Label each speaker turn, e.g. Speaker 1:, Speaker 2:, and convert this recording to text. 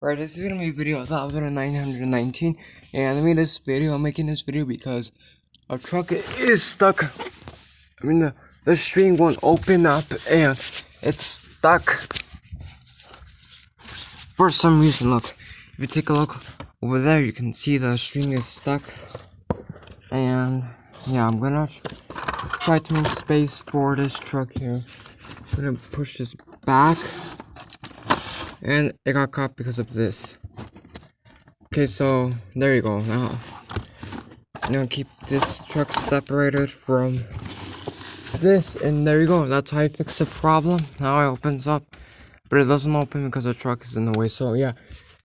Speaker 1: Right, this is gonna be video 1919, and I'm making this video because our truck is stuck. The string won't open up and it's stuck for some reason. Look, if you take a look over there, you can see the string is stuck. And yeah, I'm gonna try to make space for this truck here. I'm gonna push this back. And it got caught because of this. Okay, so there you go. Now I'm gonna keep this truck separated from this, and there you go. That's how I fix the problem. Now it opens up, but it doesn't open because the truck is in the way. So yeah,